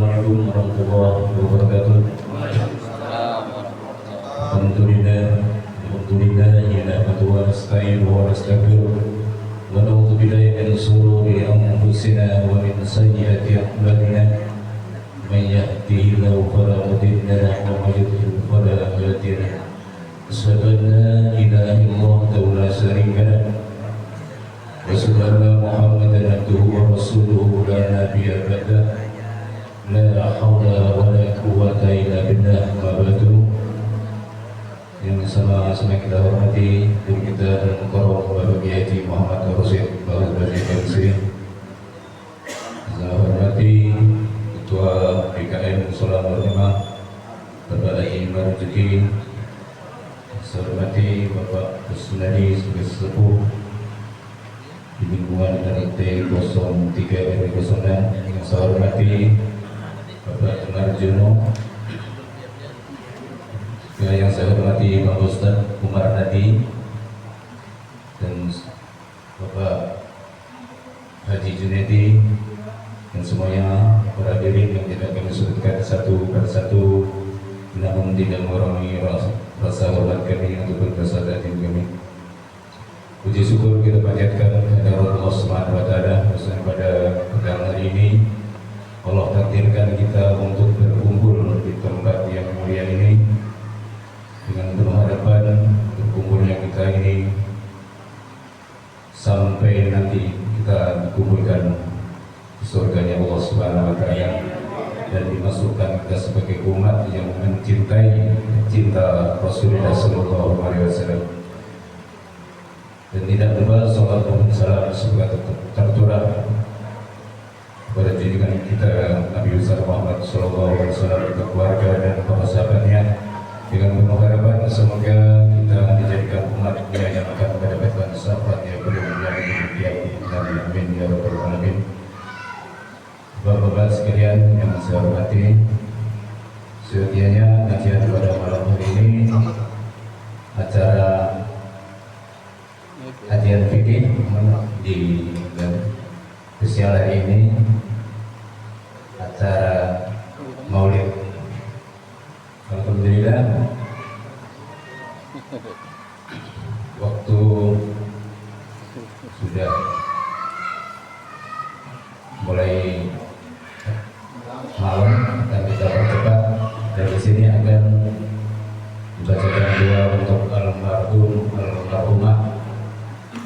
Assalamualaikum warahmatullahi wabarakatuh. Alhamdulillah nahmaduhu wa nasta'inuhu wa nastaghfiruh wa na'udzu billahi min shururi anfusina wa min sayyiati a'malina. May yahdihillahu fala mudilla lahu wa may yudlil fala hadiya lahu. Asyhadu an la ilaha illallah wahdahu la syarika lahu wa asyhadu anna Muhammadan abduhu wa rasuluhu la nabiyya ba'dahu. La haula wa la quwwata illa billah. Mabadu yang sama-sama kita hormati guru kita dan mukarram Bapak Kiai Haji Muhammad Rasyid Bapak Basri. Saya hormati Ketua BKN Musola Berjamaah Bapak Haji Marzuki. Saya hormati Bapak Kusnadi sebagai sesepuh di lingkungan RT 03 RW 06. Yang saya hormati Bapak Tunarjono, yang saya hormati Pak Ustadz Umar Nadi dan Bapak Haji Junedi dan semuanya para hadirin yang tidak kami sebutkan satu persatu, namun tidak mengurangi rasa hormat kami untuk berdosa hati kami. Puji syukur kita panjatkan kepada Allah Subhanahu wa taala pada petang hari ini. Allah takdirkan kita untuk berkumpul di tempat yang mulia ini dengan penuh harapan berkumpulnya kita ini sampai nanti kita dikumpulkan di surganya Allah Subhanahu wa taala dan dimasukkan kita sebagai umat yang mencintai cinta Rasulullah sallallahu alaihi wasallam. Dan tidak lupa salat dan salam semoga tercurah pada junjungan kita Nabi Besar Muhammad Sallallahu Alaihi Wasallam, keluarga dan para sahabatnya, dengan penuh harapan semoga kita dijadikan umatnya yang akan mendapatkan syafaatnya beliau yang amin ya rabbal alamin. Bapak-bapak sekalian yang saya hormati, setianya kajian pada malam hari ini acara kajian fikih di spesial hari ini acara Maulid. Alhamdulillah waktu sudah mulai malam dan kita percepat dari sini akan membacakan doa untuk almarhumah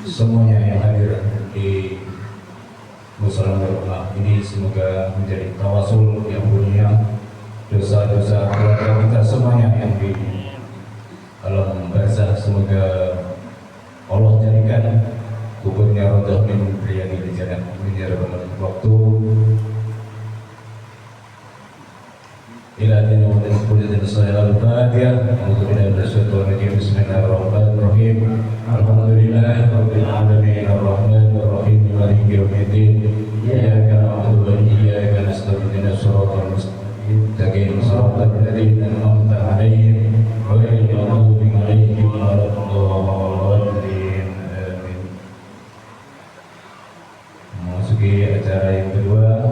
semuanya yang hadir di Musola Berjamaah ini, semoga menjadi tawasul yang mulia dosa-dosa keluarga kita semuanya yang di alam barzah. Semoga Allah jadikan kuburnya rodoh min riyadil jannah. Waktu ila dina wa dina kulli dina sallallahu al-fatihah. Alhamdulillah wassalamu bismillahirrahmanirrahim. Alhamdulillah rabbil alamin arrahmanir rahim maliki yaumiddin. Iyyaka na'budu wa iyyaka nasta'in ihdinas siratal mustaqim siratal ladzina an'amta 'alaihim ghairil maghdubi 'alaihim waladdallin. Amin. Memasuki acara yang kedua,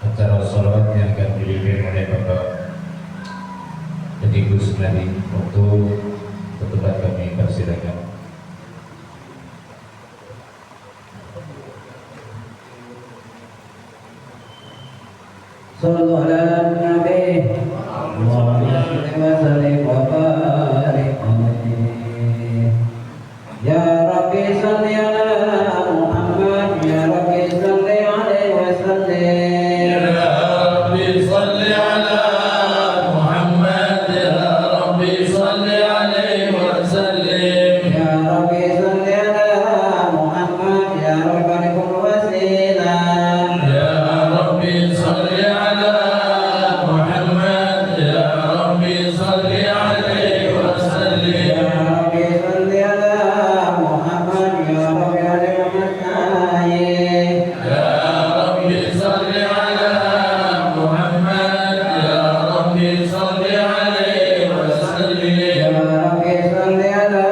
acara sholawat yang akan dipimpin oleh Bapak Haji Kusnadi. Waktu ke tempat kami persilakan. Sallallahu alaihi nabi Allahumma shalli wa sallim wa barik alaihi. Ya Rabbi salli ala Muhammad, ya Rabbi salli alaihi wa sallim. Ya Rabbi salli ala Muhammad, ya Rabbi salli alaihi wa sallim. Ya Rabbi salli ala Muhammad, ya Rabbi kum wasilah. Ya Rabbi salli ala Muhammad, ya Rabbi salli alaihi wa sallim. Ya Rabbi salli ala Muhammad, ya Rabbi alim masayyid. Ya Rabbi salli ala Muhammad, ya Rabbi salli alaihi wa sallim. Ya Rabbi salli ala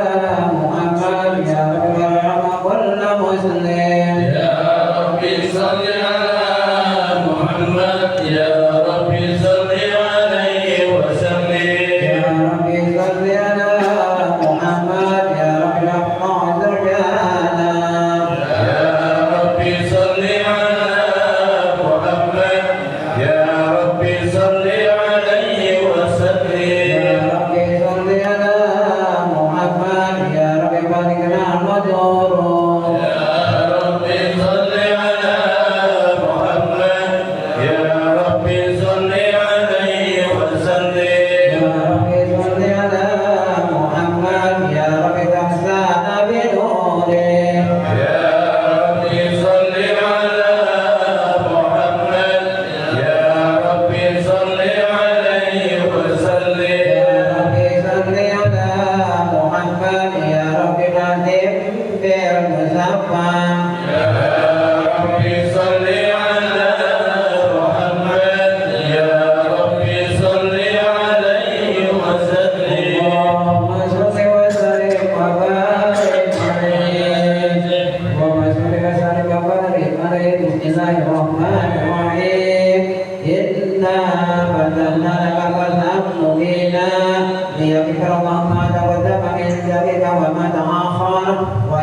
Muhammad, ya Rabbi arham kulla muslim. Ya Rabbi salli ala Muhammad, ya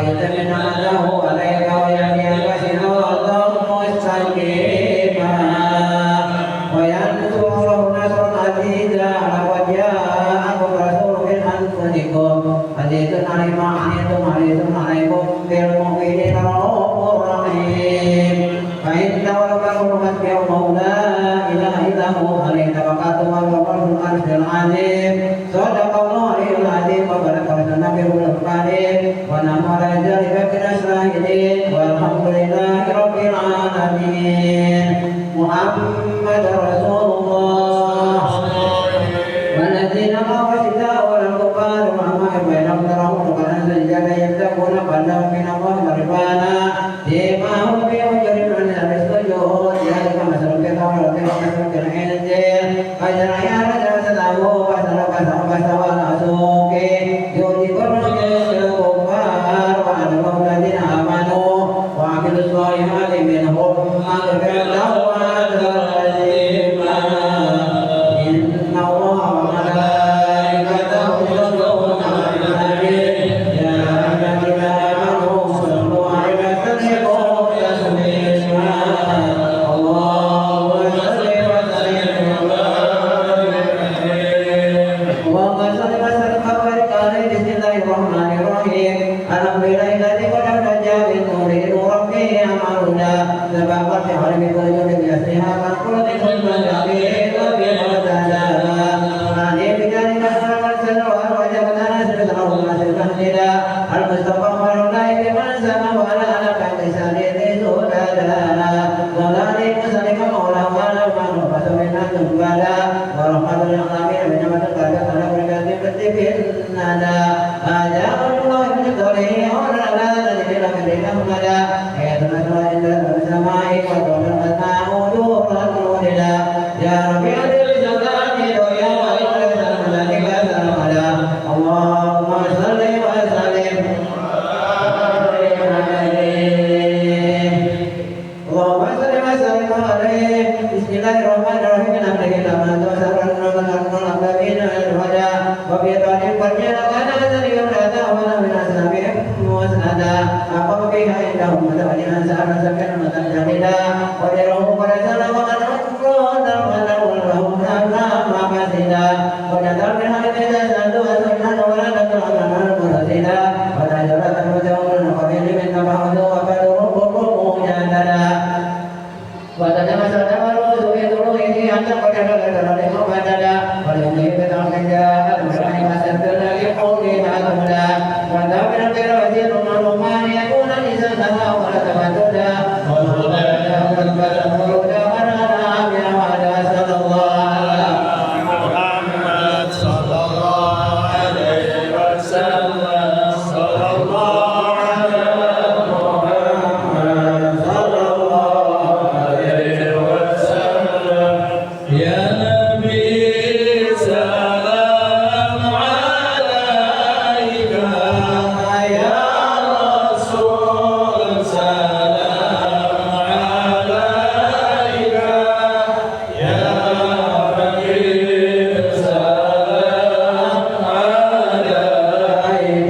ويتمنى عليك ويهديك صراطا مستقيما وينصره نصرا عزيزا لقد جاءكم رسول من انفسكم عزيز عليه ما عنتم حريص عليكم بالمؤمنين رؤوف رحيم فإن تولوا فقولوا حسبي الله لا إله إلا هو عليه توكلت وهو رب العرش العظيم صدق الله العظيم وبارك رسولنا بالقرآن ونعم على ذلك من الشاهدين والحمد لله رب العالمين محمد رسول الله والذين معه شداء على الكفار رحماء بينهم تراهم ركعا سجدا يبتغون فضلا من الله ورضوانا سيماهم في وجوههم من اثر السجود ذلك مثل التوراة ومثل الانجيل فجرى رجل سلامه فسلك فسوى الاسوق يؤتي الرجل الكفار وعلمهم الذين امنوا وعملوا الصالحات منهم مغفر له واجرا عظيما ان الله وملائكته يصلون على النبي يا الذين امنوا صلوا عليه وسلموا تسليما اللهم صل وسلم اللهم صل وسلم وبارك عليه بسم الله الرحمن الرحيم الحمد لله الذي قد نجا من نوره نورا به اعمالنا سبقت علم الوجود باسرها فانقل كل جميل بمعتداها علي بجانب الارسل وجبنا سرنا ونسرنا الى المصطفى الله بمن سما ولا لك لساني ذي سودانا ظلالي مسلم مولاه ولا من فسمنا تنبلا ورحمة العالمين بنعمة القادة على بركات فتبننا هذا الله من قوله ولا لا نجد لك لنمنا يتمنى إلا السماء وطول الماء نورا نورنا يا ربي أدل سلامي ويا وإلا سلام ذلك سلام على اللهم صل وسلم اللهم صل وسلم عليه بسم الله الرحمن الرحيم الحمد لله ما توسر النبيين الهدى وبيضان فرجنا كان ذلك الهدى ولا من أسلامهم مسندا أقام بها عندهم متوليا سأل سكن متجلدا وجره ورسل ومن أكرون ولهم أمام مسجدا ونذر من حديث سألت وسبحان ولا نكرم المرسلا ولا جرت المتول القبيل من نبعه وقد ربه جندلا وتتمثل الرؤوس في ضروره أن تقل لك مبدلا وليملي بطعم جاء المشرح وسبنا لقومنا ثملا وذاكر الخير وزير المعلومان يكون لسانها ولا تبدلا والهدى والهدى ونانا بنا وعلى صلى الله على محمد صلى الله عليه وسلم صلى الله على محمد صلى الله عليه وسلم يا نبي سلام عليك يا رسول سلام عليك يا حبيب سلام عليك صلوات الله عليك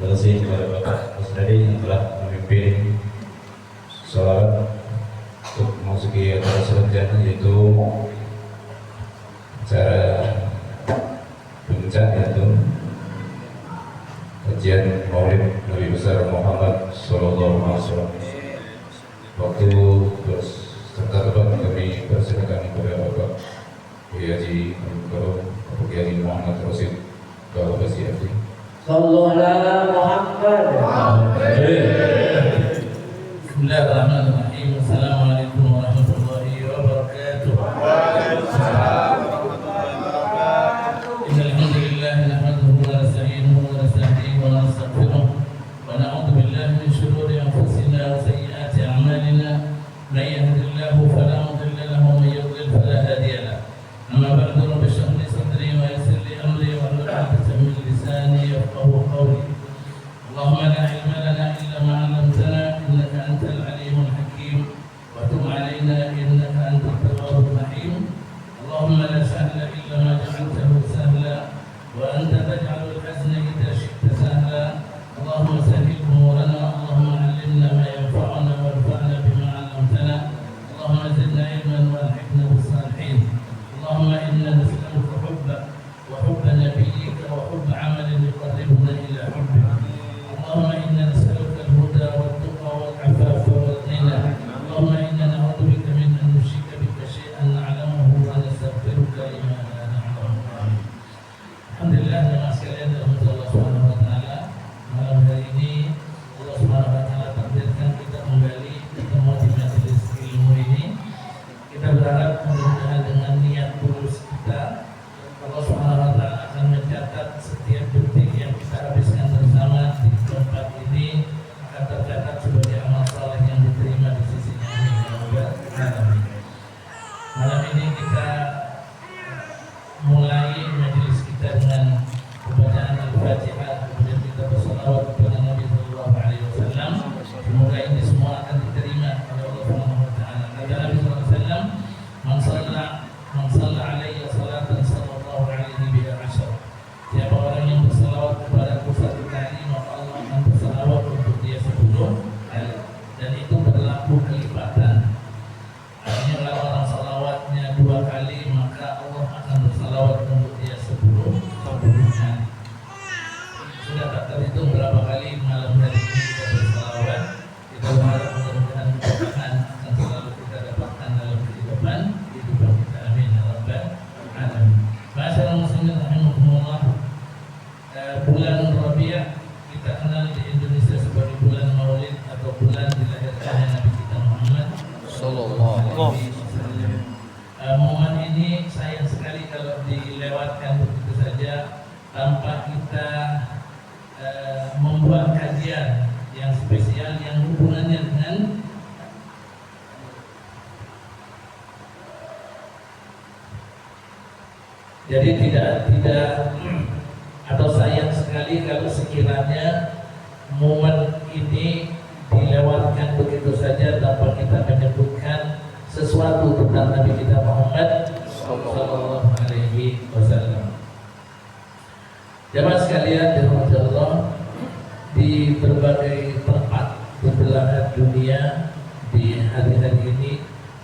Terima kasih kepada Bapak Musnadi yang telah memimpin sholat untuk memasuki acara selanjutnya, yaitu acara puncak, yaitu kajian Maulid Nabi besar Muhammad Sallallahu Alaihi Wasallam. Waktu serta tempat kami persilakan kepada Bapak Kiai Haji Bapak Kiai Muhammad Rosid Bapak Basri Abdi. Sallallahu ala Muhammad. Bismillahirrahmanirrahim. Assalamualaikum warahmatullahi wabarakatuh. Waalaikumsalam warahmatullahi wabarakatuh. Innal hamdalillah nahmaduhu wa nasta'inuhu wa nastaghfiruh wa nastaghfiruh wa na'udzu billahi min shururi anfusina wa sayyiati a'malina. Man yahdihillahu fala mudilla lahu wa man yudlil fala hadiya lahu. Amma ba'du, rabbi shrah li sadri wa yassir li amri wa hlul 'uqdatam min lisani yafqahu qawli. Allahumma la ilma lana illa ma 'allamtana innaka antal alimul hakim wa tub 'alaina innaka antat tawwabur rahim. Allahumma la sahla illa ma ja'altahu sahla wa anta taj'alul hazna idha syi'ta sahla. Allahumma sahhil umurana, Allahumma 'allimna ma yanfa'una warfa'na bima 'allamtana. Allahumma zidna ilman walhiqna bis salihin. Allahumma inna nas'aluka hubbak wa hubba nabiyyika wa hubba 'amalin yuqarribuna ila hubbik. اللهم إنا نسألك الهدى والتقى والعفاف والغنى. اللهم إنا نعوذ بك من أن نشرك بك شيئا نعلمه ونستغفرك لما لا نعلمه. Alhamdulillah, jemaah sekalian dirahmati Allah Subhanahu wa taala. Malam hari ini Allah Subhanahu wa taala takdirkan kita kembali ketemu di majelis ilmu ini. Kita berharap mudah-mudahan dengan niat tulus kita, Allah Subhanahu wa taala akan mencatat setiap detik yang kita habiskan bersama di tempat ini akan tercatat sebagai amal saleh yang diterima di sisinya. Amin ya rabbal alamin. Malam ini kita mulai majelis kita dengan pembacaan Al-Fatihah, kemudian kita berselawat kepada Nabi Sallallahu Alaihi Wasallam. Semoga ini semua akan diterima oleh Allah Subhanahu Wa Taala. Kata Nabi Sallallahu Alaihi Wasallam, "Man shalla alaihi salatan sallallahu alaihi biha asyar." Siapa orang yang berselawat kepadaku satu kali, maka Allah akan berselawat untuk dia 10 kali. Dan itu berlaku kelipatan. Artinya kalau orang salawatnya 2 kali, maka Allah akan bersalawat untuk dia 10 kali. Sudah tak terhitung berapa kali malam hari ini kita bersalawat. Kita berharap mudah-mudahan keberkahan akan selalu kita dapatkan dalam kehidupan kita. Amin ya rabbal alamin. Ma'asyiral muslimin rahimakumullah. Bulan Rabi' kita kenal di Indonesia sebagai bulan Maulid atau bulan dilahirkannya Nabi kita Muhammad Sallallahu Alaihi Wasallam. Momen ini sayang sekali kalau dilewatkan begitu saja tanpa kita membuat kajian yang spesial yang hubungannya dengan jadi tidak atau sayang sekali kalau sekiranya momen ini dilewatkan begitu saja tanpa kita menyebutkan sesuatu tentang Nabi kita Muhammad Sallallahu Alaihi Wasallam. Jemaah sekalian dirahmati Allah, di berbagai tempat di belahan dunia di hari-hari ini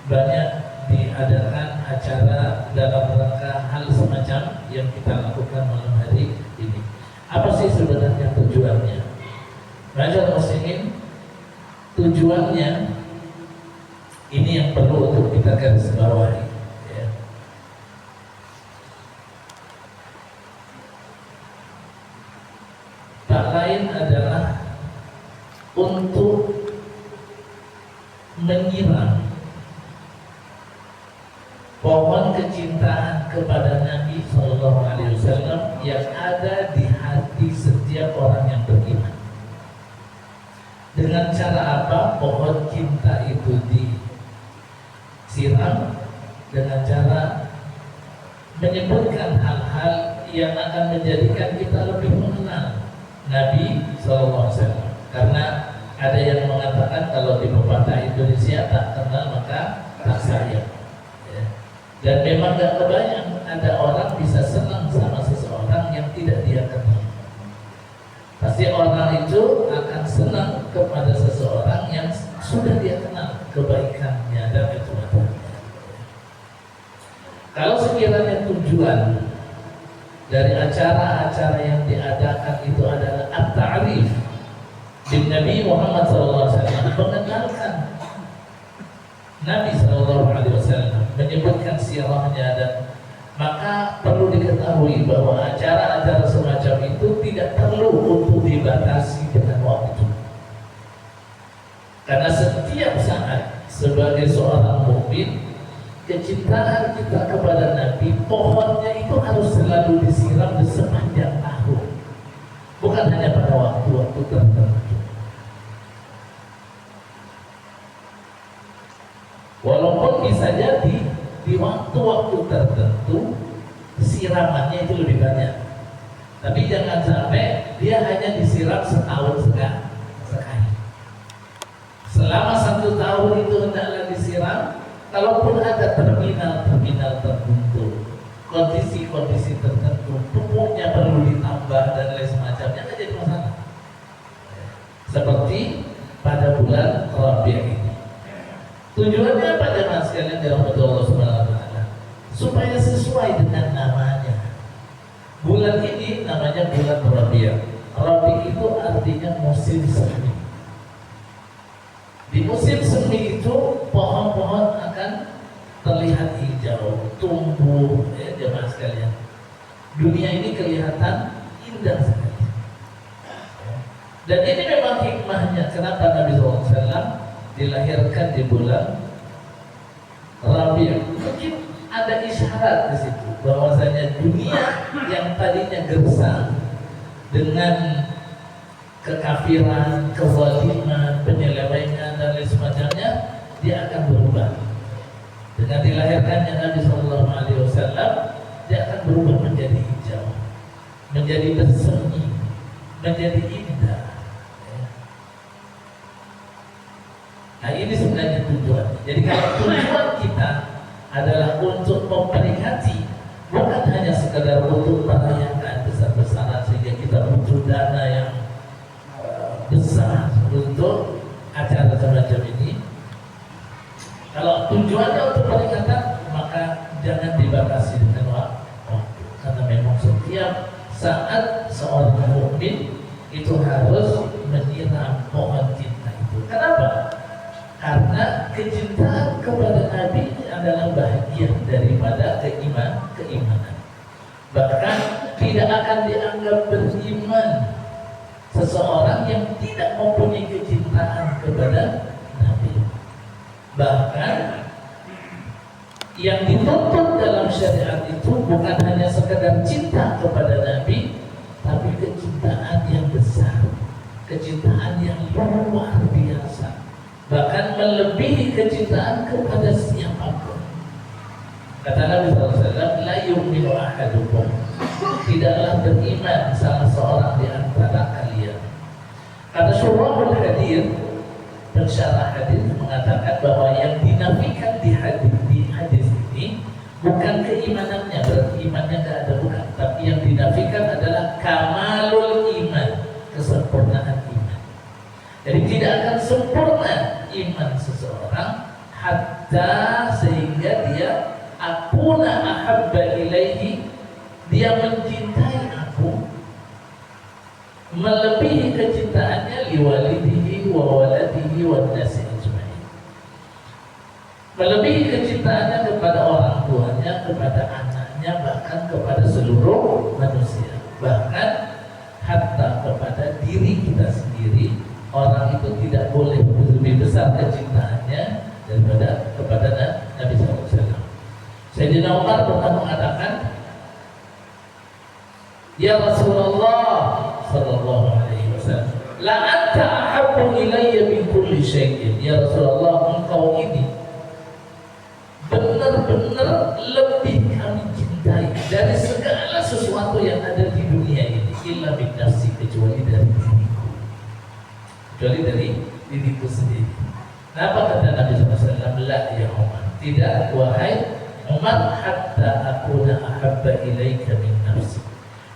banyak diadakan acara dalam rangka hal semacam yang kita lakukan malam hari ini. Apa sih sebenarnya tujuannya? Ma'asyiral muslimin, tujuannya ini yang perlu untuk kita garis bawahi, ya. Tak lain adalah untuk menyiram pohon kecintaan kepada Nabi Sallallahu Alaihi Wasallam yang ada di hati setiap orang yang beriman. Dengan cara apa pohon cinta itu disiram? Dengan cara menyebutkan hal-hal yang akan menjadikan kita lebih mengenal Nabi Sallallahu Alaihi Wasallam. Karena ada yang mengatakan kalau di pepatah Indonesia tak kenal maka tak sayang. Dan memang gak kebayang ada orang bisa senang sama seseorang yang tidak dia kenal. Pasti Pasti orang itu akan senang kepada seseorang yang sudah dia kenal kebaikannya dan ketuhanan. Kalau sekiranya tujuan dari acara-acara yang diadakan itu adalah at-ta'rif bin Nabi Muhammad SAW, mengenalkan Nabi SAW, menyebutkan sirahnya, dan maka perlu diketahui bahwa acara-acara semacam itu tidak perlu untuk dibatasi dengan waktu. Karena setiap saat sebagai seorang mukmin, kecintaan kita kepada Nabi, pohonnya itu harus selalu disiram di sepanjang tahun, bukan hanya pada waktu-waktu tertentu. Walaupun bisa jadi di waktu-waktu tertentu siramannya itu lebih banyak, tapi jangan sampai dia hanya disiram setahun sekali. Selama 1 tahun itu hendaklah disiram. Kalaupun ada terminal tertentu, kondisi-kondisi tertentu, pupuknya perlu ditambah dan lain semacamnya, nggak jadi masalah. Seperti pada bulan Rabi' ini. Tujuannya apa jemaah sekalian dirahmati Allah Subhanahu wa taala? Supaya sesuai dengan namanya. Bulan ini namanya bulan Rabi'. Rabi' itu artinya musim semi. Di musim semi itu pohon-pohon akan terlihat hijau, tumbuh, ya jemaah sekalian. Dunia ini kelihatan indah sekali. Dan ini memang hikmahnya kenapa Nabi SAW dilahirkan di bulan Rabi'. Mungkin ada isyarat di situ bahwasanya dunia yang tadinya gersang dengan kekafiran, kezaliman, penyelewengan dan lain semacamnya, dia akan berubah. Dengan dilahirkannya Nabi SAW, dia akan berubah menjadi hijau, menjadi bersemi, menjadi indah. Nah ini sebenarnya tujuan. Jadi kalau tujuan kita adalah untuk memperingati, bukan hanya sekedar untuk merayakan besar-besaran sehingga kita butuh dana yang besar untuk acara semacam ini. Kalau tujuannya untuk peringatan, maka jangan dibatasi dengan waktu, karena memang setiap saat seorang mukmin itu harus menyiram pohon cinta itu. Kenapa? Karena kecintaan kepada Nabi adalah bahagian daripada keimanan. Bahkan tidak akan dianggap beriman seseorang yang tidak mempunyai kecintaan kepada Nabi. Bahkan yang dituntut dalam syariat itu bukan hanya sekedar cinta kepada Nabi, tapi kecintaan yang besar, kecintaan yang luar biasa, bahkan melebihi kecintaan kepada siapapun. Kata Nabi SAW, la yu'minu ahadukum, tidaklah beriman salah seorang di antara kalian. Kata Syurahul Hadith, pensyarah hadis, mengatakan bahwa yang dinafikan di hadis ini bukan keimanannya, berarti imannya tidak ada, bukan. Tapi yang dinafikan adalah kamalul iman, kesempurnaan iman. Jadi tidak akan sempurna iman seseorang hatta sehingga dia akuna ahabba ilaihi, dia mencintai aku melebihi kecintaannya liwalidihi wa waladihi wa nasi ajma'in, melebihi kecintaannya kepada orang tuanya, kepada anaknya, bahkan kepada seluruh manusia, bahkan hatta kepada diri kita sendiri. Orang itu tidak boleh lebih besar kecintaannya daripada kepada Nabi SAW. Sayyidina Umar pernah mengatakan, ya Rasulullah sallallahu alaihi wasallam, la anta ahabbu ilayya min kulli syai'in. Ya Rasulullah, engkau ini benar-benar lebih kami cintai dari segala sesuatu yang ada di dunia ini, illa min nafsi, kecuali dari diriku, kecuali dari diriku sendiri. Apa kata Nabi SAW? La ya Umar, tidak wahai Umar, hatta akuna ahabba ilaika min nafsi,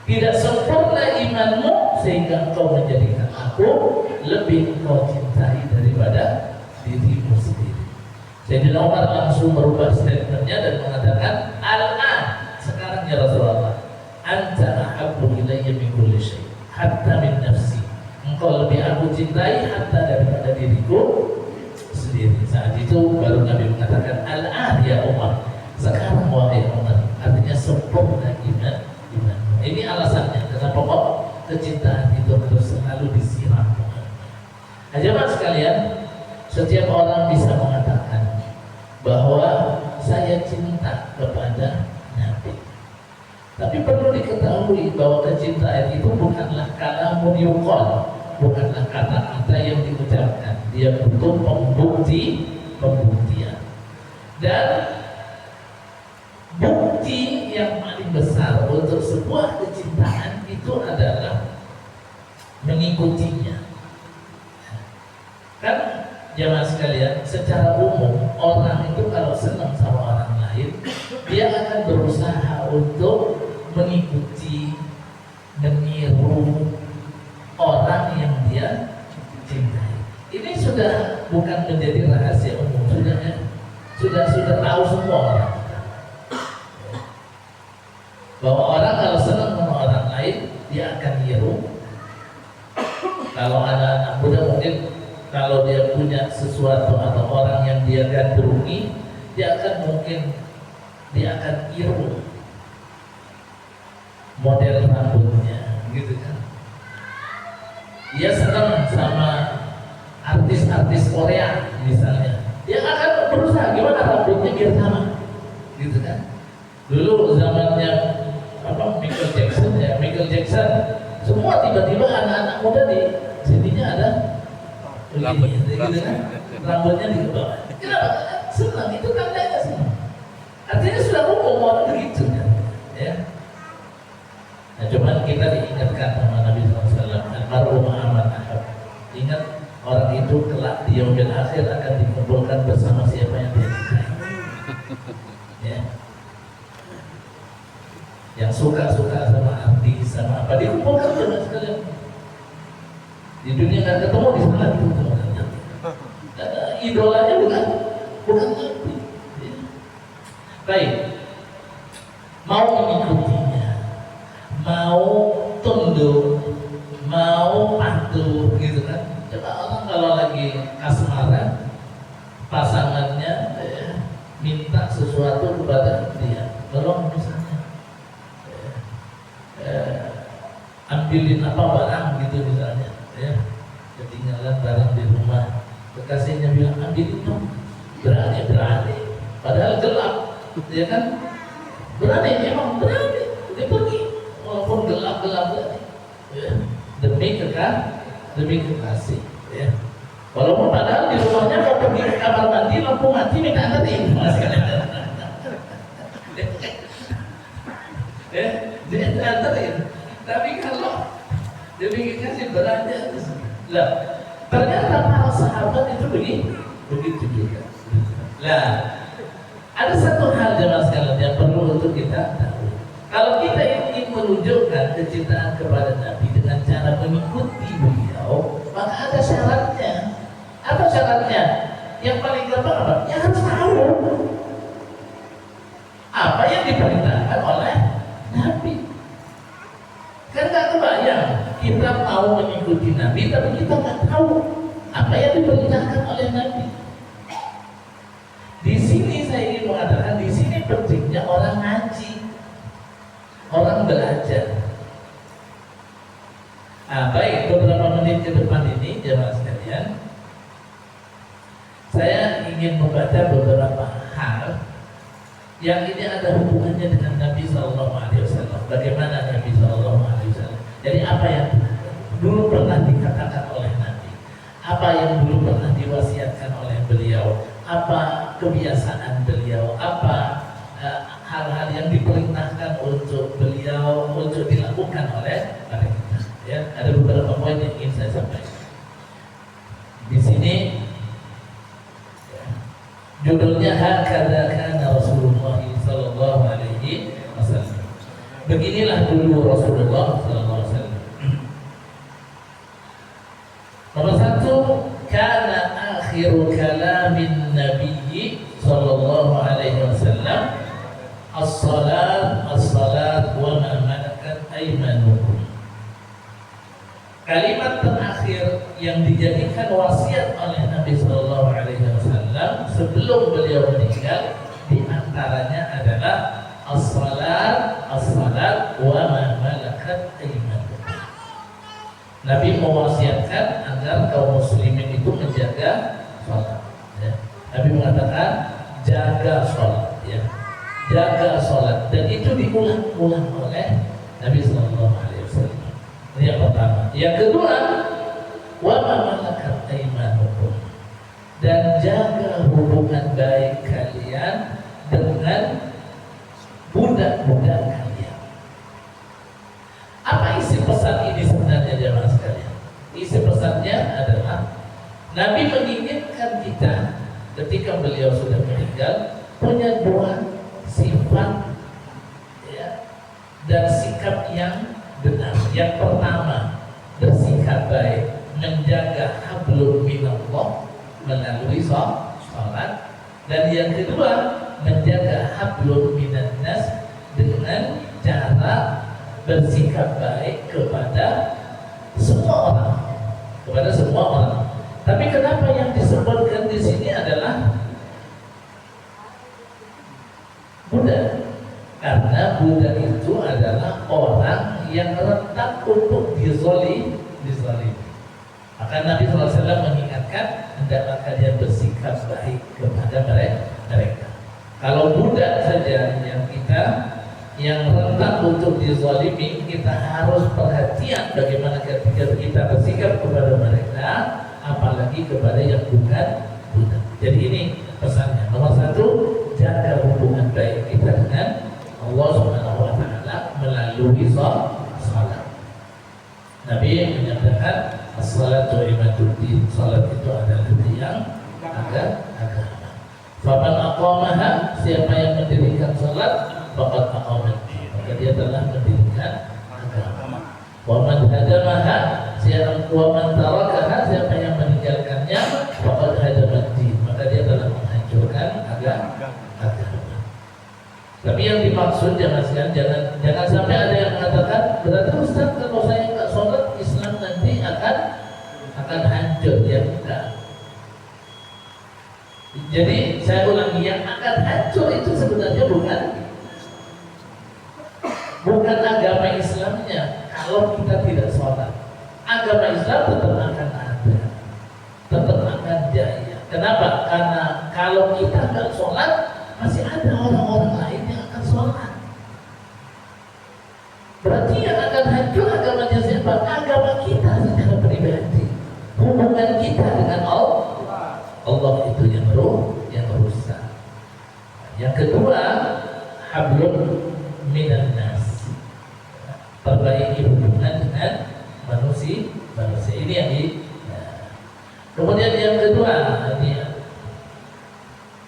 tidak sempurna imanmu sehingga engkau menjadikan aku lebih engkau cintai daripada dirimu sendiri. Sayyidina Umar langsung merubah statementnya dan mengatakan, al-an, sekarang ya Rasulullah, anta ahabbu ilayya min kulli syai', hatta min nafsi. Engkau lebih aku cintai hatta daripada diriku sendiri. Saat itu baru Nabi mengatakan, al-an ya Umar, sekarang wahai Umar, artinya sempurna iman. Ini alasannya kenapa kok kecintaan itu harus selalu disiram. Hadirin sekalian, setiap orang bisa mengatakan bahwa saya cinta kepada Nabi. Tapi perlu diketahui bahwa kecintaan itu bukanlah kalamun yuqal, bukanlah kata-kata yang diucapkan. Dia butuh pembuktian. Dan bukti yang paling besar untuk sebuah kecintaan itu adalah mengikutinya. Kan jamaah sekalian, secara umum orang itu kalau senang sama orang lain, dia akan berusaha untuk mengikuti, meniru orang yang dia cintai. Ini sudah bukan menjadi rahasia umum, sudah tahu semua orang. Bahwa orang kalau senang sama orang lain, dia akan niru. Kalau anak-anak muda mungkin kalau dia punya sesuatu atau orang yang dia gandrungi, dia akan niru model rambutnya, gitu kan. Dia senang sama artis-artis Korea misalnya, dia akan berusaha gimana rambutnya biar sama, gitu kan. Dulu zamannya Michael Jackson, semua tiba-tiba anak-anak muda di sininya ada begini, gitu kan, rambutnya di bawah. Kenapa? Senang, itu tandanya senang. Artinya sudah umum orang begitu kan, ya. Nah, cuman kita diingatkan sama Nabi SAW, al-mar'u ma'a man ahab. Ingat, orang itu kelak di yaumil akhir akan dikumpulkan bersama siapa yang dia cintai. Ya. Yang suka-suka sama artis, sama apa, dikumpulkan dengan sekalian. Di dunia nggak ketemu, di sana ketemu. Karena idolanya bukan Nabi. Baik, mau mengikutinya, mau tunduk, mau patuh, gitu kan. Coba orang kalau lagi asmara, pasangannya minta sesuatu kepada dia, tolong misalnya ambilin apa barang gitu misalnya, ya, ketinggalan barang di rumah, kekasihnya bilang ambilin dong, berani, padahal gelap, ya kan, emang berani, dia pergi walaupun gelap ya, demi kekasih, ya, walaupun padahal di rumahnya mau pergi ke kamar mandi, lampu mati, minta anterin, ya, dia anterin. Tapi kalau dia kasih belanja, lah ternyata para sahabat itu begitu juga. Lah ada satu hal jemaah sekalian yang perlu untuk kita tahu. Kalau kita ingin menunjukkan kecintaan kepada Nabi dengan cara mengikuti beliau, maka ada syaratnya. Apa syaratnya? Yang paling gampang apa? Ya harus tahu apa yang diperintahkan oleh Nabi. Kan nggak kebayang kita mau mengikuti Nabi, tapi kita nggak tahu apa yang diperintahkan oleh Nabi. Di sini saya ingin mengatakan, di sini pentingnya orang ngaji, orang belajar. Baik, beberapa menit ke depan ini jemaah sekalian, saya ingin membaca beberapa hal yang ini ada hubungannya dengan Nabi SAW. Bagaimana Nabi SAW? Jadi apa yang dulu pernah dikatakan oleh Nabi, apa yang dulu pernah diwasiatkan oleh beliau, apa kebiasaan beliau, apa hal-hal yang diperintahkan untuk beliau untuk dilakukan oleh kita. Ya, ada beberapa poin yang ingin saya sampaikan. Di sini judulnya Hakadha kana Rasulullah sallallahu alaihi wasallam. Beginilah dulu Rasulullah sallallahu alaihi wasallam. akhiru kalamin Nabi sallallahu alaihi wasallam as-salat as-salat wa ma malakat aymanukum. Kalimat terakhir yang dijadikan wasiat oleh Nabi sallallahu alaihi wasallam sebelum beliau meninggal di antaranya adalah as-salat as-salat wa ma malakat aymanukum. Nabi mewasiatkan agar kaum muslimin itu menjaga sholat. Ya. Nabi mengatakan jaga sholat, ya. Jaga sholat, dan itu diulang-ulang oleh Nabi Sallallahu Alaihi Wasallam. Ini yang pertama. Yang kedua, wa ma malakat aymanukum, dan jaga hubungan baik kalian dengan budak-budak kalian. Apa isi pesan ini sebenarnya jemaah sekalian? Isi pesannya adalah Nabi menginginkan kita ketika beliau sudah meninggal punya dua sifat, ya, dan sikap yang benar. Yang pertama, bersikap baik, menjaga hablum minallah melalui sholat, dan yang kedua, menjaga hablum minannas dengan cara bersikap baik kepada semua orang, Tapi kenapa yang disebutkan di sini adalah budak? Karena budak itu adalah orang yang rentan untuk dizalimi. Maka Nabi SAW mengingatkan, hendaklah kalian bersikap baik kepada mereka. Kalau budak saja yang rentan untuk dizalimi, kita harus perhatian bagaimana ketika kita bersikap kepada mereka, apalagi kepada yang bukan budak. Jadi ini pesannya. Nomor satu, jaga hubungan baik kita dengan Allah Subhanahu wa Ta'ala melalui salat. Nabi menyatakan as-salatu imaduddin, salat itu adalah tiang agama. Faman aqamaha, siapa yang mendirikan salat, faqad aqamaddi, maka dia telah mendirikan agama. Wa man hadamaha, wa man tarakaha, siapa yang meninggalkannya, faqad hadamaddi, maka dia telah menghancurkan agama. Tapi yang dimaksud jangan sampai ada yang mengatakan, berarti Ustaz kalau saya nggak sholat Islam nanti akan hancur. Ya enggak. Jadi saya ulangi, yang akan hancur itu sebenarnya bukan agama Islamnya. Kalau kita tidak sholat, agama Islam tetap akan ada, tetap akan jaya. Kenapa? Karena kalau kita nggak sholat, masih ada orang-orang lain yang akan sholat. Berarti yang akan hancur agamanya siapa? Agama kita secara pribadi. Hubungan kita dengan Allah itu yang rusak. Yang kedua, hablum minan nas, perbaiki hubungan dengan manusia. Ini yang kemudian yang kedua,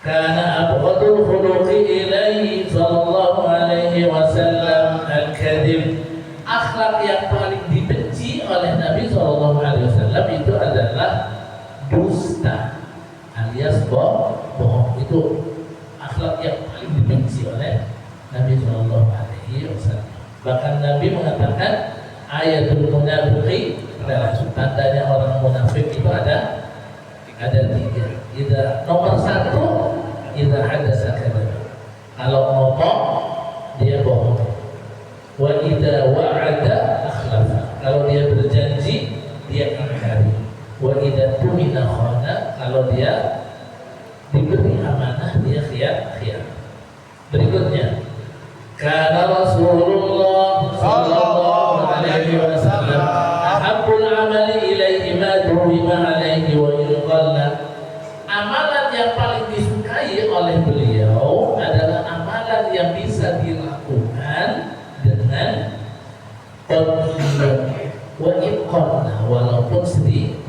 karena abghadul khuluqi ilaihi sallallahu alaihi wasallam al-kadhib, akhlak yang paling dibenci oleh Nabi sallallahu alaihi wasallam itu adalah dusta alias bohong. Itu akhlak yang paling dibenci oleh Nabi sallallahu alaihi wasallam. Bahkan Nabi mengatakan ayatul munafiqi, adalah tandanya orang munafik itu ada tiga. Nomor satu, hadasa kadzdzab. Kalau ngomong dia bohong. Wa idza wa'ada akhlafa. Kalau dia berjanji dia ingkari. Wa idza tumina khana. Kalau dia diberi amanah dia khianat. Berikutnya, kana Rasulullah sallallahu alaihi wasallam ahabbul amali ilaihi ma duwima alaihi wa yuqalla. Amalan yang paling disukai oleh beliau adalah amalan yang bisa dilakukan dengan qadiyah wa iqalla, walaupun sedikit.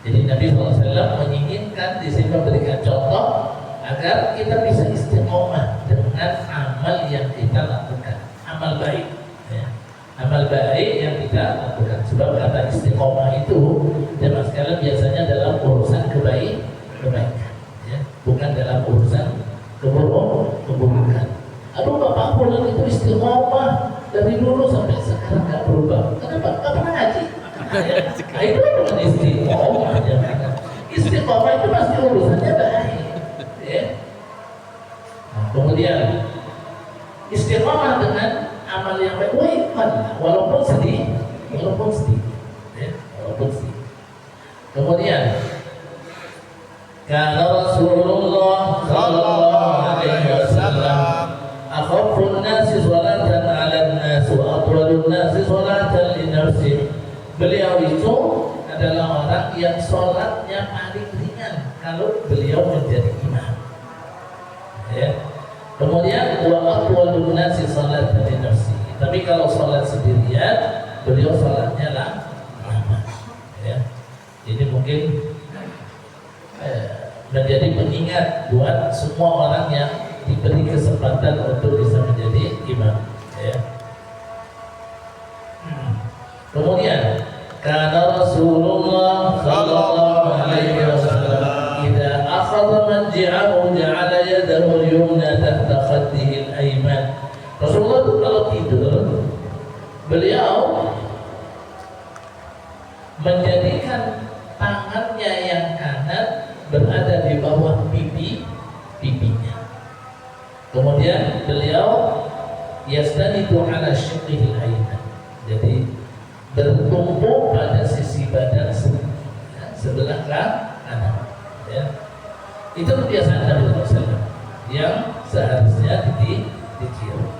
Jadi Nabi SAW menginginkan di sini memberikan contoh agar kita bisa istiqomah dengan amal yang kita lakukan, amal baik, ya. Amal baik yang kita lakukan. Sebab kata istiqomah itu jemaah sekalian biasanya dalam urusan kebaikan. istiqomah dari dulu sampai sekarang nggak berubah. Kenapa? Nggak pernah ngaji. Nah, itu bukan istiqomah ya. Istiqomah itu pasti urusannya baik. Ya. Nah, kemudian istiqomah dengan amal yang baik, walaupun sedih, ya, walaupun sedih. Kemudian karena Rasulullah sallallahu alaihi wasallam akhafun nasi salatan ala nas wa atwalun nasi salatan li nafsi. Beliau itu adalah orang yang sholatnya paling ringan kalau beliau menjadi imam. Ya. Kemudian wa atwalun nasi salatan li nafsi. Tapi kalau sholat sendirian, beliau sholatnya lama. Ya. Jadi mungkin menjadi pengingat buat semua orang yang diberi kesempatan untuk bisa menjadi imam. Ya. Kemudian karena Rasulullah sallallahu alaihi wasallam idza akhadha manji'ahu ja'ala yadahu al-yumna tahta khaddihi al-ayman. Rasulullah itu kalau tidur, beliau menjadikan tangannya yang kanan berada di bawah pipinya. Kemudian beliau yastanidu ala syiqqihil ayman. Jadi bertumpu pada sisi badan sebelah kanan. Ya. Itu kebiasaan Nabi SAW yang seharusnya ditiru.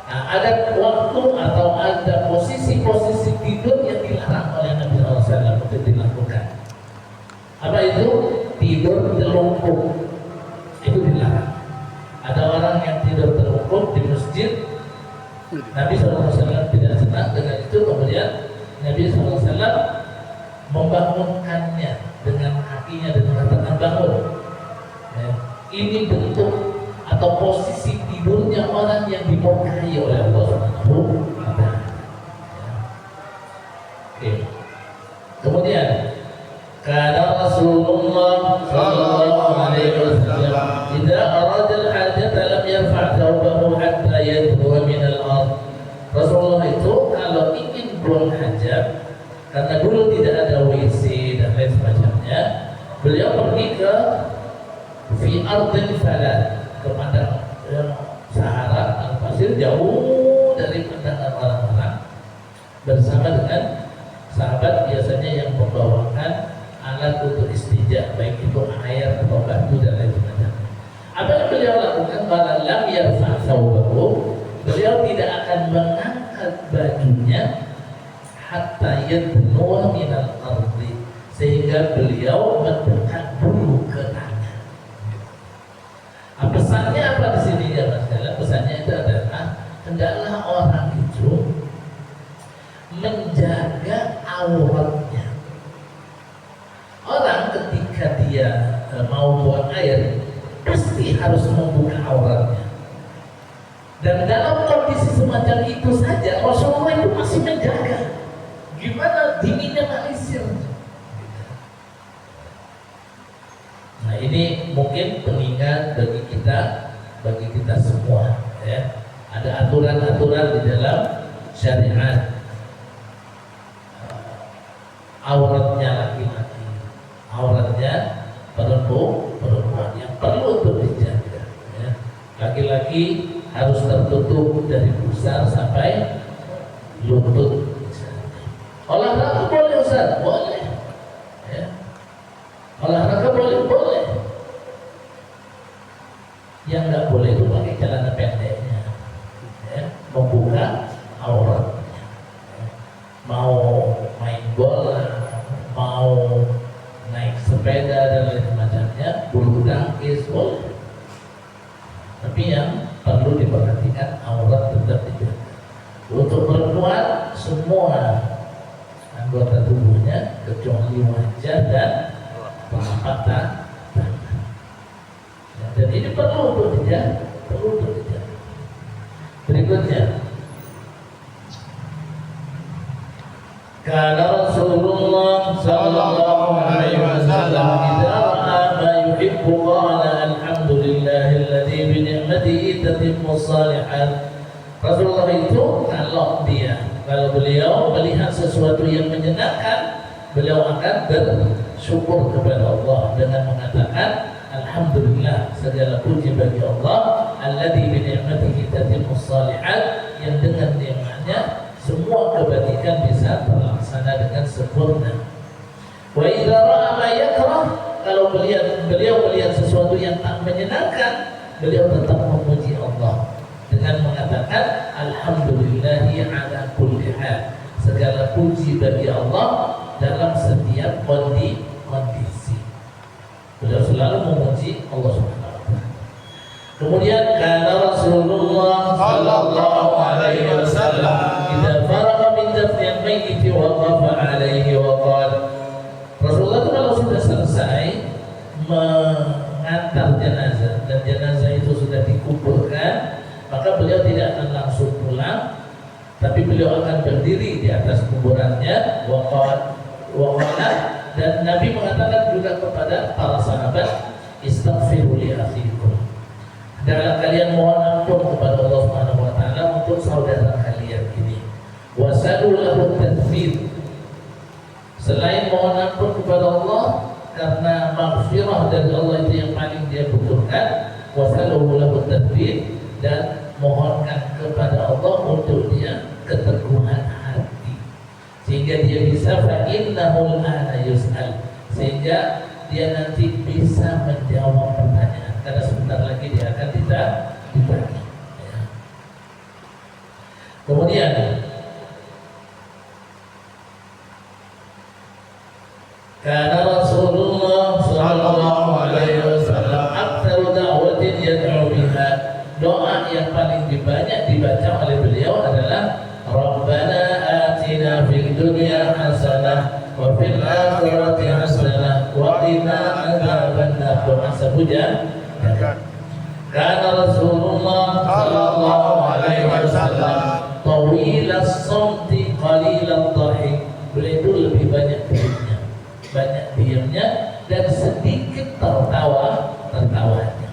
Nah, ada waktu atau ada posisi-posisi tidur yang dilarang oleh Nabi SAW untuk dilakukan. Apa itu? Tidur telungkup. Itu dilarang. Ada orang yang tidur telungkup di masjid. Nabi SAW tidak senang dengan itu. Kemudian Nabi SAW membangunkannya dengan kakinya dan mengatakan bangun. Ya. Ini bentuk atau posisi tidurnya orang yang dimurkai oleh Allah Subhanahu wa Ta'ala. Oke. Kemudian karena Rasulullah sallallahu alaihi wasallam idza arada al-hajat lam yarfa' thawbahu hatta yadhwa min al-ard. Rasulullah itu kalau ingin buang hajat, karena dulu tidak ada WC dan lain sebagainya, beliau pergi ke fi ardin falat, ke padang Sahara al-pasir, jauh dari pandangan orang-orang, bersama dengan sahabat biasanya yang membawakan alat untuk istijah, baik itu air atau batu dan lain sebagainya. Apa yang beliau lakukan? Lam yarfa' thawbahu, beliau tidak akan mengangkat bajunya hatta yadnuwa minal ardi, sehingga beliau mendekat dulu ke tanah. Pesannya apa di sini ya Mas? Pesannya itu adalah hendaklah orang itu menjaga auratnya. Orang ketika dia mau buang air pasti harus membuka auratnya. Dan dalam kondisi semacam itu saja Rasulullah itu masih menjaga. Gimana diminimalisir? Nah, ini mungkin pengingat bagi kita semua. Ya. Ada aturan-aturan di dalam syariat. Auratnya laki-laki, auratnya perempuan yang perlu untuk dijaga. Ya. Laki-laki harus tertutup dari pusar sampai lutut. Olahraga boleh Ustaz? Boleh. Ya. Olahraga boleh. Yang nggak boleh itu pakai celana pendeknya, ya. Membuka auratnya. Ya. Mau main bola, mau naik sepeda dan lain semacamnya, bulu tangkis boleh. Tapi yang perlu diperhatikan aurat tetap dijaga. Untuk perempuan semua anggota tubuhnya kecuali wajah dan telapak tangan. Dan ini perlu untuk dijaga, Berikutnya, karena Rasulullah sallallahu alaihi wasallam idza ra'a ma yuhibbu qala alhamdulillahilladzi alladzi bi ni'matihi tatimmu shalihat. Rasulullah itu kalau beliau melihat sesuatu yang menyenangkan, beliau akan bersyukur kepada Allah dengan mengatakan alhamdulillah, segala puji bagi Allah alladzi bi ni'matihi tatimmu shalihat, yang dengan nikmatnya semua kebajikan bisa terlaksana dengan sempurna. Wa idza ra'a ma yakrah, kalau beliau melihat sesuatu yang tak menyenangkan, beliau tetap memuji Allah dengan mengatakan alhamdulillahi ala kulli hal, segala puji bagi Allah dalam setiap kondisi. Beliau selalu memuji Allah Subhanahu wa taala. Kemudian kana Rasulullah sallallahu alaihi wasallam idza faraqa min dafnil mayyit waqafa alaihi wa qala, Rasulullah itu kalau sudah selesai mengantar jenazah dan jenazah itu sudah dikuburkan, maka beliau tidak akan langsung pulang, tapi beliau akan berdiri di atas kuburannya, waqala, dan Nabi mengatakan juga kepada para sahabat, istaghfiru li akhikum, hendaklah kalian mohon ampun kepada Allah Subhanahu wa taala untuk saudara kalian ini, wasalu lahu tathbit, selain mohon ampun kepada Allah karena maghfirah dari Allah itu yang paling dia butuhkan, wasalu lahu tathbit, dan mohonkan kepada Allah untuk dia keteguhan hati, sehingga dia bisa fa innahul ana yus'al, sehingga dia nanti bisa menjawab pertanyaan, karena sebentar lagi dia akan ditanya. Ya. Kemudian karena Rasulullah sallallahu alaihi wasallam aktsara da'watin yad'u biha, doa yang paling banyak dibaca oleh beliau adalah Rabbana atina fid dunya hasanah wa fil akhirati hasanah wa qina adzabannar. Doa sebujan. Karena Rasulullah sallallahu alaihi wasallam tawilas samti qalilat dhahik, beliau itu lebih banyak diamnya dan sedikit tertawanya.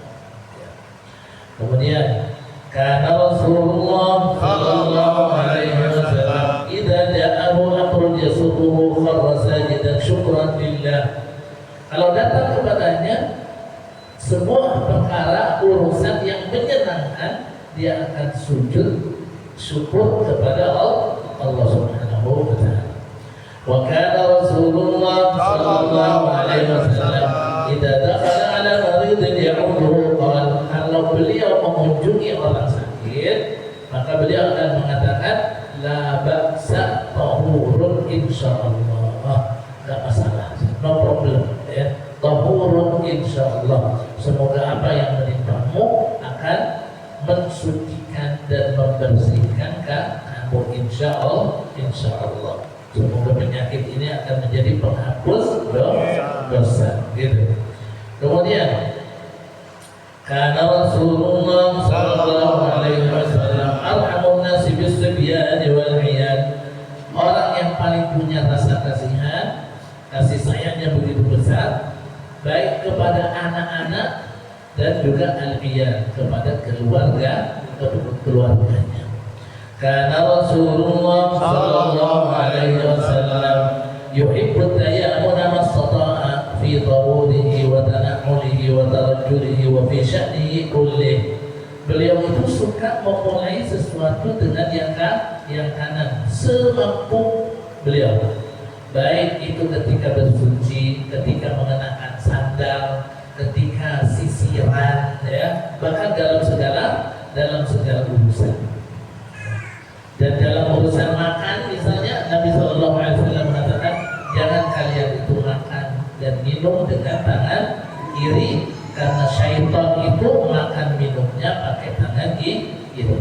Kemudian karena Rasulullah sallallahu alaihi wasallam idza ja'ahu amrun yasuruhu kharra sajidan syukran lillah, kalau datang kepadanya sebuah perkara urusan yang menyenangkan, dia akan sujud syukur kepada Allah Subhanahu wa taala. Wa kana Rasulullah sallallahu alaihi wasallam idza dakhala ala maridin ya'uduhu qala, kalau beliau mengunjungi orang sakit, maka beliau akan mengatakan la ba'sa tahurun insyaallah, enggak masalah, no problem, ya, tahurun insyaallah, semoga apa yang menimpamu akan mensucikan dan membersihkan kamu, insyaallah. Semoga penyakit ini akan menjadi penghapus dosa, gitu. Kemudian karena Rasulullah sallallahu alaihi wasallam arhamun nasi bis-sibyan wal 'iyad, orang yang paling punya rasa kasihan, kasih sayangnya begitu besar, baik kepada anak-anak dan juga al-'iyad, kepada keluarganya. Karena Rasulullah sallallahu alaihi wasallam yuhibbu tayammuna mastata'a fi tawudihi wa tana'ulihi wa tarajjulihi wa fi sya'nihi kullih. Beliau itu suka memulai sesuatu dengan yang kanan semampu beliau, baik itu ketika bersuci, ketika mengenakan sandal, ketika sisiran, ya, bahkan dalam segala urusan. Dan dalam urusan makan misalnya, Nabi SAW mengatakan jangan kalian itu makan dan minum dengan tangan kiri, karena syaitan itu makan minumnya pakai tangan kiri.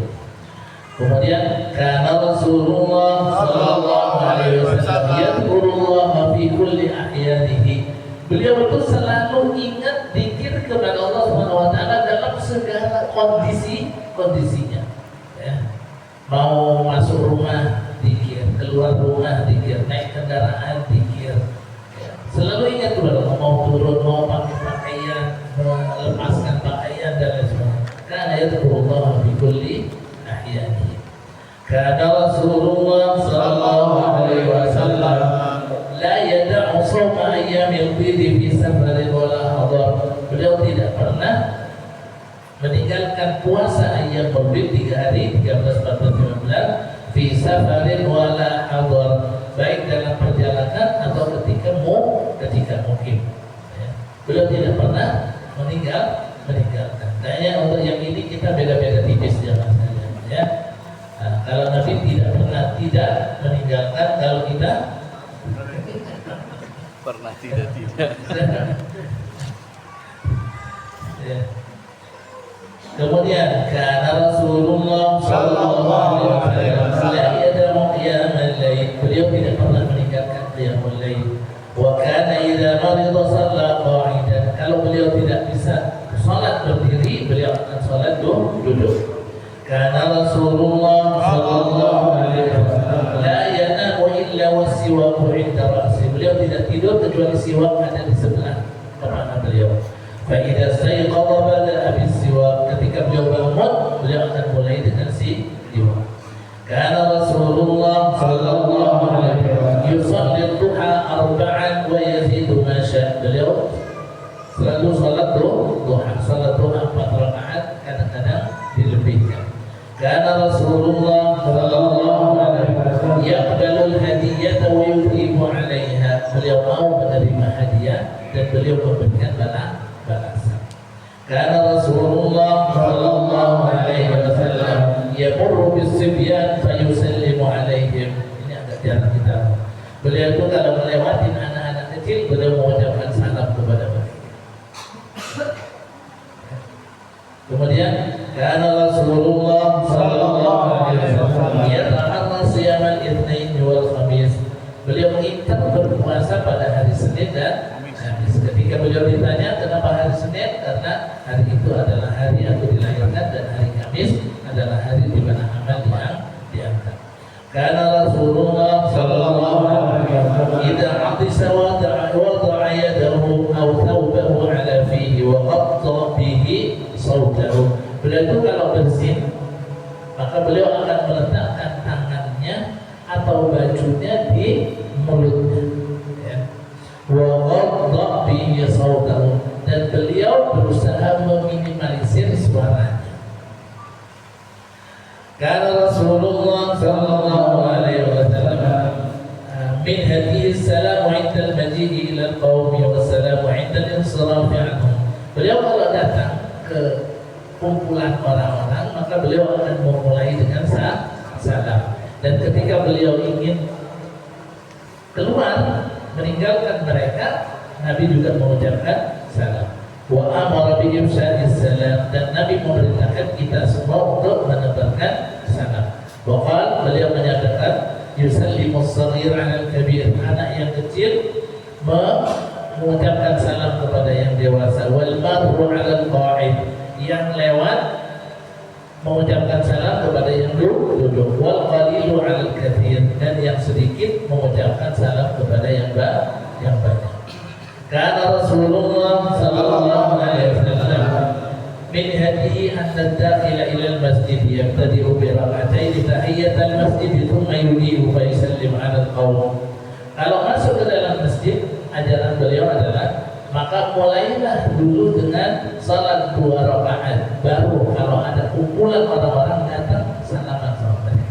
Kemudian karena Rasulullah sallallahu alaihi wasallam yadhkurullah fi kulli ahyanihi, beliau itu selalu ingat zikir kepada Allah Subhanahu wa taala dalam segala kondisinya, ya. Mau masuk rumah zikir, keluar rumah zikir, naik kendaraan zikir, ya. Selalu ingat kepada Allah, mau turun, mau pakai pakaian, melepaskan pakaian dan lain sebagainya. sawma ayyamil bidi fi safarin wala hadar. Beliau tidak pernah meninggalkan puasa ayyamul bid 3 hari 13, 14, 15 fi safarin wala hadar, baik dalam perjalanan atau ketika mukim. Ya. Beliau tidak pernah meninggalkan. Kayaknya untuk yang ini kita beda-beda tipis ya Mas. Ya. Nah, kalau Nabi tidak pernah tidak meninggalkan, kalau kita pernah tidak. Ya. Kemudian karena Rasulullah sallallahu alaihi wasallam la yadamu qiyamul lail, beliau tidak pernah meninggalkan qiyamul lail. Wa kana idza marida shalla qa'idan, kalau beliau tidak bisa salat berdiri, beliau akan salat duduk. Karena Rasulullah sallallahu alaihi wasallam la yanamu illa wasiwahu 'inda ra'si, beliau tidak tidur kecuali siwak ada di sebelah kepala beliau. Fa idza sayqadha bada'a bis-siwak, ketika beliau bangun beliau akan mulai dengan siwak. Karena Rasulullah sallallahu alaihi wasallam yusalli duha 4 wa yazidu ma syaa, beliau selalu salat duha 4 rakaat, kadang-kadang dilebihkan. Karena Rasulullah sallallahu alaihi wasallam yaqbalul hadiyata wa yuthibu 'alaiha, beliau mau menerima hadiah dan beliau memberikan balasan. Karena Rasulullah sallallahu alaihi wasallam yamurru bis-sibyan fa yusallimu 'alaihim. Ini agak jarang kita. Beliau itu kalau melewati anak-anak kecil, beliau mengucapkan salam kepada mereka. Kemudian karena Rasulullah sallallahu alaihi wasallam yataharra siyamal itsnain wal khamis, beliau mengincar berpuasa pada hari Senin dan Kamis. Ketika beliau ditanya kenapa hari Senin, karena hari itu adalah hari aku dilahirkan dan hari Kamis adalah hari di mana amal yang diangkat. Karena Rasulullah sallallahu alaihi wasallam idza atisa wada'a yadahu aw thawbahu ala fihi wa qatta bihi sautahu, beliau itu kalau bersin maka beliau akan meletakkan tangannya atau bajunya di mulutnya, ya. Wa qatta bihi sautahu, dan beliau berusaha meminimalisir suaranya. Karena Rasulullah sallallahu alaihi wasallam min hadihi salam 'inda al-maji'i ila al-qaumi wa salam 'inda al-insiraf anhum, beliau kalau datang ke kumpulan orang-orang maka beliau akan memulai dengan salam, dan ketika beliau ingin keluar meninggalkan mereka, Nabi juga mengucapkan salam. Wa amara bi ifsha'is salam, dan Nabi memerintahkan kita semua untuk menebarkan salam. Wa beliau menyatakan yusallimus shaghir 'alal kabir, anak yang kecil mengucapkan salam kepada yang dewasa. Wal mar'u 'alal qa'id, yang lewat mengucapkan salam kepada yang duduk. Wal qalilu 'alal katsir, dan yang sedikit mengucapkan salam kepada yang banyak. Karena Rasulullah sallallahu alaihi wasallam min hadihi anna dakhila ila al-masjid yabtadi'u bi rak'atayn tahiyatal masjid thumma yudihu fa yusallim 'ala al-qaum. Kalau masuk ke dalam masjid, ajaran beliau adalah maka mulailah dulu dengan salat 2 rakaat, baru kalau ada kumpulan orang-orang datang salaman sama mereka.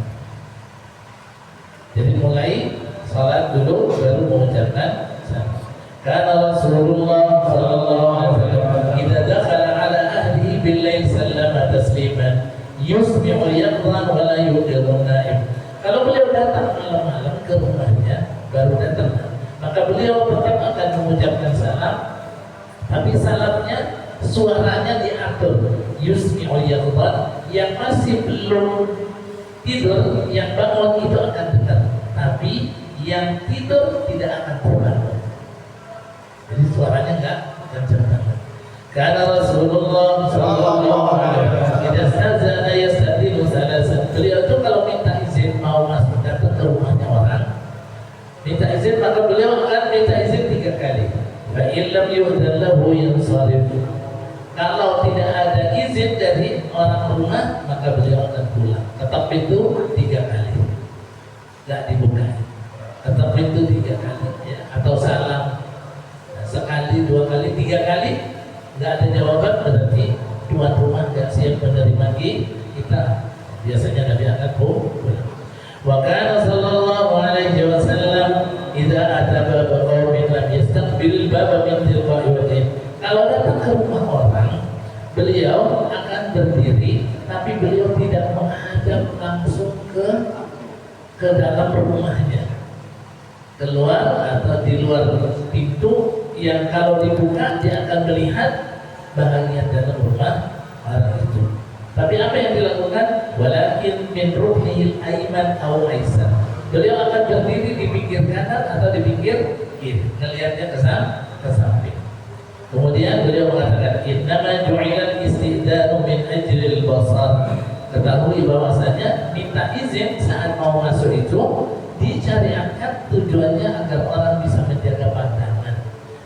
Jadi mulai salat dulu baru mengucapkan salam. Karena Rasulullah sallallahu alaihi wasallam idza dakhala ala ahlihi bil lail sallama tasliman yusmi'u yaqran wa la yuqidun naim. Kalau beliau datang malam-malam ke rumahnya, baru datang, maka beliau tetap akan mengucapkan salam, tapi salamnya suaranya diatur. Yusmi'u yaqran, yang masih belum tidur, yang bangun itu akan dengar, tapi yang tidur tidak akan terbangun. Jadi suaranya enggak kencang banget. Karena Rasulullah sallallahu alaihi wasallam idza stazana yastadinu salasan, beliau itu kalau minta izin mau masuk datang ke rumahnya orang, minta izin, maka beliau akan minta izin 3 kali. Fa illam yu'dzan lahu yansarif, kalau tidak ada izin dari orang rumah maka beliau akan pulang. Ketok pintu 3 kali, enggak dibuka. Ketok pintu 3 kali, ya. Atau salam nggak ada jawaban berarti tuan rumah nggak siap menerima kita. Biasanya Nabi akan pulang. Wa kana sallallahu alaihi wasallam idza ataba qaumin lam yastaqbil baba min tilqa'i wajhi. Kalau datang ke rumah orang, beliau akan berdiri tapi beliau tidak menghadap langsung ke dalam rumahnya. Keluar atau di luar pintu yang kalau dibuka dia akan melihat bahagian dalam rumah orang itu. Tapi apa yang dilakukan? Walakin min ruknihil aiman aw aisar. Beliau akan berdiri di pinggir kanan atau di pinggir kiri, ngelihatnya ke samping. Kemudian beliau mengatakan innama ju'ilal istidanu min ajlil basar. Ketahui bahwasanya minta izin saat mau masuk itu disyariatkan tujuannya agar orang bisa menjaga pandangan.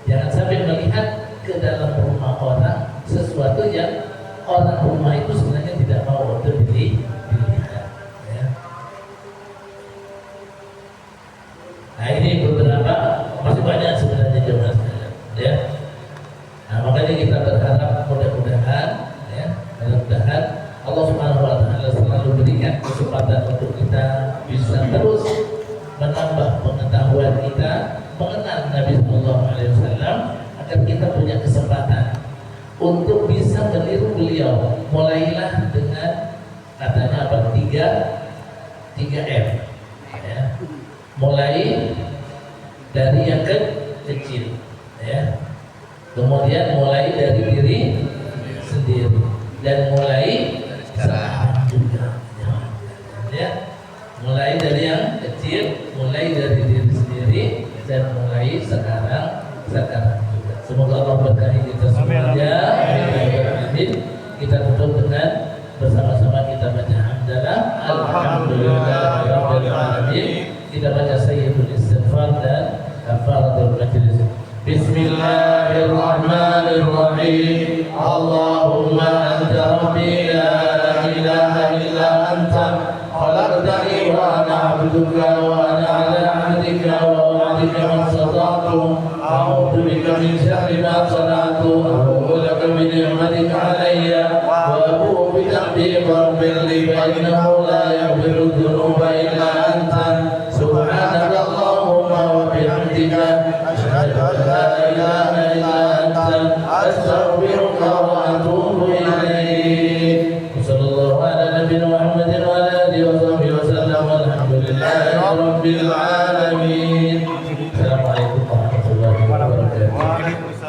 Jangan sampai melihat ke dalam rumah orang sesuatu yang orang rumah itu sebenarnya tidak mau untuk dilihat. Ya. Nah ini beberapa, masih banyak sebenarnya jemaah sekalian. Ya. Nah makanya kita berharap mudah-mudahan Allah Subhanahu wa taala selalu berikan kesempatan untuk kita bisa terus menambah pengetahuan kita mengenal Nabi Sallallahu Alaihi Wasallam agar kita punya kesempatan untuk bisa meniru beliau. Mulailah dengan katanya apa? 3M. Ya. Mulai dari yang kecil, ya. Kemudian mulai dari diri sendiri dan mulai sekarang juga, ya. Mulai dari yang kecil, mulai dari diri sendiri dan mulai sekarang juga. Semoga Allah berkahi kita semuanya. Amin. Kita tutup dengan bersama-sama kita baca hamdalah. Alhamdulillahirabbil alamin. Kita baca sayyidul istighfar dan kafaratul majlis. Bismillahirrahmanirrahim. Allahumma anta rabbi la ilaha illa anta khalaqtani wa ana 'abduka wa ana 'ala 'ahdika wa wa'dika mastata'tu a'udzu bika min syarri ma sana'tu a'udzu laka min ni'matika 'alayya wa abu'u bi dhanbi faghfir li fa innahu la yaghfiru dhunuba illa anta subhanaka Allahumma wa bihamdika asyhadu an la ilaha illa anta astaghfiruka